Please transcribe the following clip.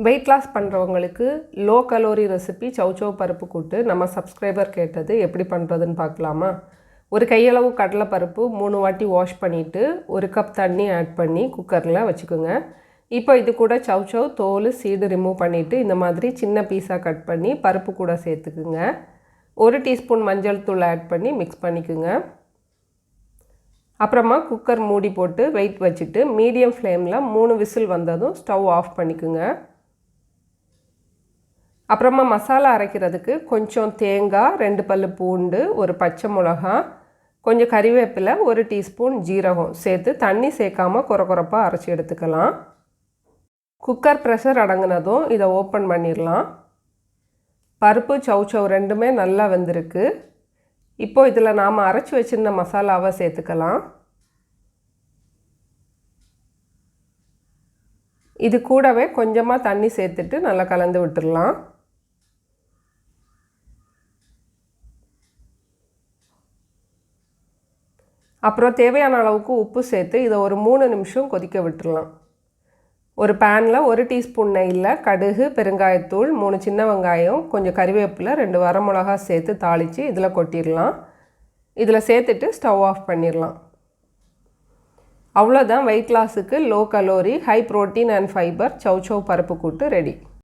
Weight loss பண்ணுறவங்களுக்கு low calorie recipe சௌசௌ பருப்பு கூட்டு நம்ம சப்ஸ்கிரைபர் கேட்டது எப்படி பண்ணுறதுன்னு பார்க்கலாமா. ஒரு கையளவு கடலைப்பருப்பு 3 வாட்டி வாஷ் பண்ணிவிட்டு 1 கப் தண்ணி ஆட் பண்ணி குக்கரில் வச்சுக்கோங்க. இப்போ இது கூட சௌசௌ தோல் சீடு ரிமூவ் பண்ணிவிட்டு இந்த மாதிரி சின்ன பீஸாக கட் பண்ணி பருப்பு கூட சேர்த்துக்குங்க. 1 டீஸ்பூன் மஞ்சள் தூள் ஆட் பண்ணி மிக்ஸ் பண்ணிக்குங்க. அப்புறமா குக்கர் மூடி போட்டு வெயிட் வச்சுட்டு மீடியம் ஃப்ளேமில் 3 விசில் வந்ததும் ஸ்டவ் ஆஃப் பண்ணிக்குங்க. அப்புறமா மசாலா அரைக்கிறதுக்கு கொஞ்சம் தேங்காய், 2 பல்லு பூண்டு, ஒரு பச்சை மிளகா, கொஞ்சம் கறிவேப்பிலை, 1 டீஸ்பூன் ஜீரகம் சேர்த்து தண்ணி சேர்க்காமல் கொரகொரப்பாக அரைச்சி எடுத்துக்கலாம். குக்கர் ப்ரெஷர் அடங்கினதும் இதை ஓப்பன் பண்ணிடலாம். பருப்பு சௌசௌ ரெண்டுமே நல்லா வெந்திருக்கு. இப்போ இதில் நாம் அரைச்சி வச்சுருந்த மசாலாவை சேர்த்துக்கலாம். இது கூடவே கொஞ்சமாக தண்ணி சேர்த்துட்டு நல்லா கலந்து விட்டுடலாம். அப்புறம் தேவையான அளவுக்கு உப்பு சேர்த்து இதை ஒரு 3 நிமிஷம் கொதிக்க விட்டுடலாம். ஒரு பேனில் 1 டீஸ்பூன் நெய்யில் கடுகு, பெருங்காயத்தூள், 3 சின்ன வெங்காயம், கொஞ்சம் கறிவேப்பிலை, 2 வரமிளகா சேர்த்து தாளித்து இதில் கொட்டிடலாம். இதில் சேர்த்துட்டு ஸ்டவ் ஆஃப் பண்ணிடலாம். அவ்வளோதான், வெயிட் லாஸுக்கு low calorie, high protein and fibre சௌசௌ பருப்பு கூட்டு ரெடி.